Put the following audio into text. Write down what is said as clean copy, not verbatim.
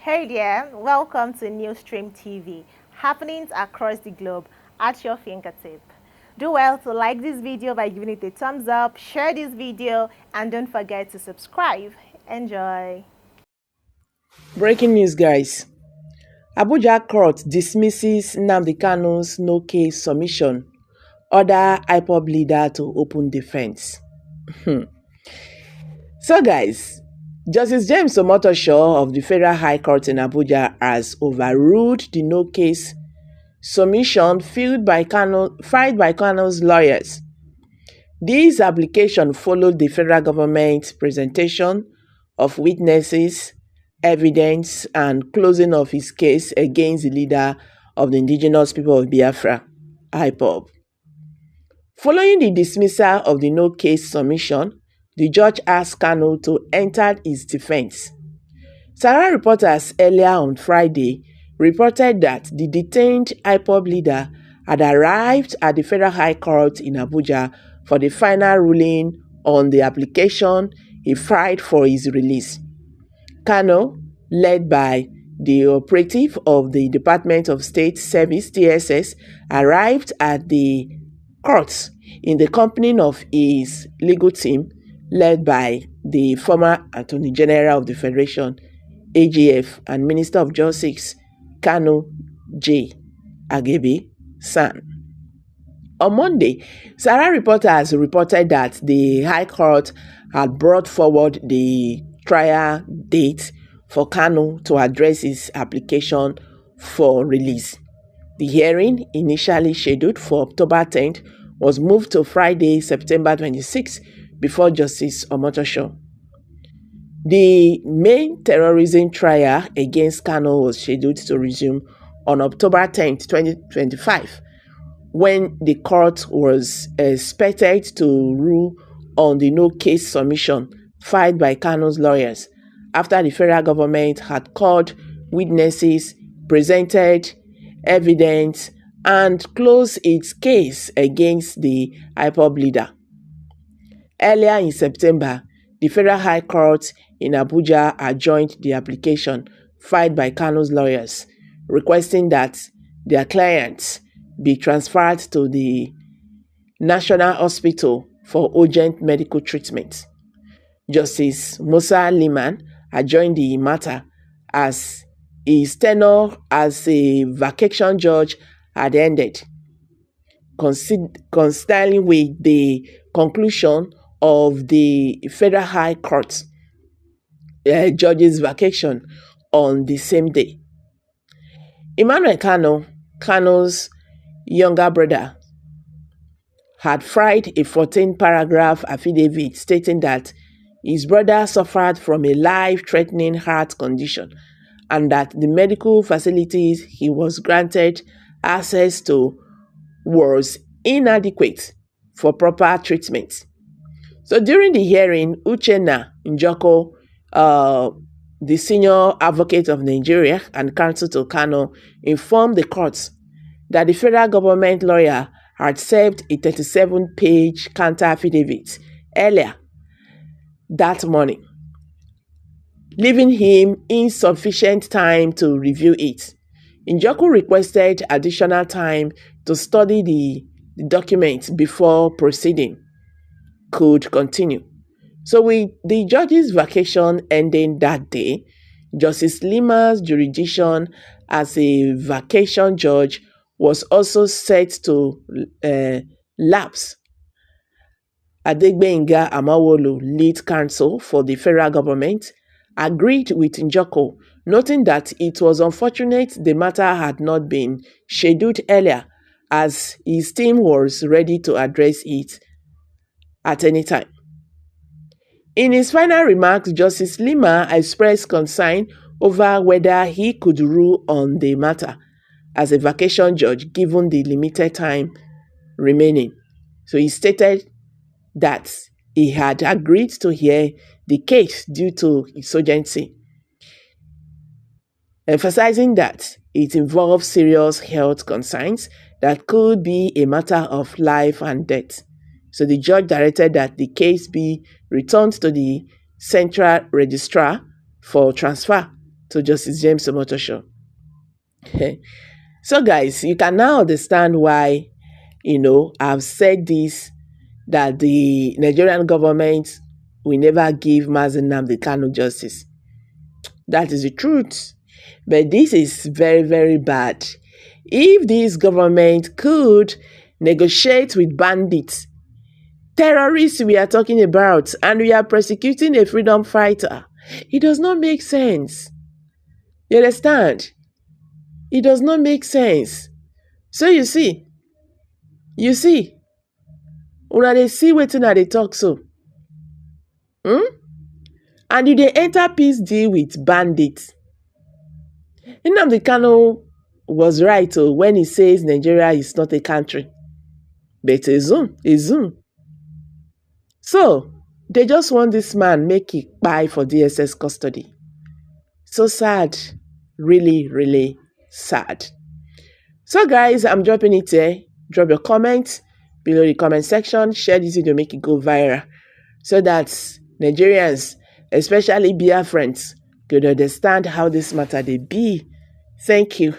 Hey there, welcome to Newsstream TV, happenings across the globe at your fingertip. Do well to like this video by giving it a thumbs up, share this video, and don't forget to subscribe. Enjoy. Breaking news, guys. Abuja court dismisses NNAMDI Kanu's no-case submission, order IPOB leader to open defense. So, guys, Justice James Omotosho of the Federal High Court in Abuja has overruled the no-case submission filed by Kanu's lawyers. This application followed the federal government's presentation of witnesses, evidence, and closing of his case against the leader of the Indigenous People of Biafra, IPOB. Following the dismissal of the no-case submission, the judge asked Kanu to enter his defense. SaharaReporters earlier on Friday reported that the detained IPOB leader had arrived at the Federal High Court in Abuja for the final ruling on the application he filed for his release. Kanu, led by the operative of the Department of State Service (DSS), arrived at the court in the company of his legal team, led by the former Attorney General of the Federation, AGF, and Minister of Justice, Kanu G, Agabi, San. On Monday, SaharaReporters reported that the High Court had brought forward the trial date for Kanu to address his application for release. The hearing, initially scheduled for October 10th, was moved to Friday, September 26th, before Justice Omotosho. The main terrorism trial against Kanu was scheduled to resume on October 10th, 2025, when the court was expected to rule on the no-case submission filed by Kanu's lawyers after the federal government had called witnesses, presented evidence, and closed its case against the IPOB leader. Earlier in September, the Federal High Court in Abuja adjourned the application filed by Kanu's lawyers, requesting that their clients be transferred to the National Hospital for urgent medical treatment. Justice Musa Liman adjourned the matter as his tenure as a vacation judge had ended, coinciding with the conclusion of the Federal High Court judge's vacation on the same day. Emmanuel Kanu, Kanu's younger brother, had filed a 14-paragraph affidavit stating that his brother suffered from a life-threatening heart condition and that the medical facilities he was granted access to was inadequate for proper treatment. So during the hearing, Uchenna Njoko, the senior advocate of Nigeria and counsel to Kanu, informed the court that the federal government lawyer had served a 37-page counter affidavit earlier that morning, leaving him insufficient time to review it. Njoko requested additional time to study the documents before proceeding could continue. So with the judge's vacation ending that day, Justice Lima's jurisdiction as a vacation judge was also set to lapse. Adegbenga Amawolu, lead counsel for the federal government, agreed with Njoko, noting that it was unfortunate the matter had not been scheduled earlier, as his team was ready to address it at any time. In his final remarks, Justice Lima expressed concern over whether he could rule on the matter as a vacation judge given the limited time remaining. So he stated that he had agreed to hear the case due to its urgency, emphasizing that it involves serious health concerns that could be a matter of life and death. So the judge directed that the case be returned to the Central Registrar for transfer to Justice James Omotosho. So guys, you can now understand why, I've said this, that the Nigerian government will never give NNAMDI KANU justice. That is the truth. But this is very, very bad. If this government could negotiate with bandits, terrorists we are talking about, and we are persecuting a freedom fighter, it does not make sense. You understand? It does not make sense. So you see, una dey see wetin I dey talk so. And you dey enter peace deal with bandits. Nnamdi Kanu was right when he says Nigeria is not a country, but a zone. So they just want this man make it buy for DSS custody. So sad, really, really sad. So guys, I'm dropping it here. Drop your comments below the comment section. Share this video, make it go viral, so that Nigerians, especially Biafrans, could understand how this matter they be. Thank you.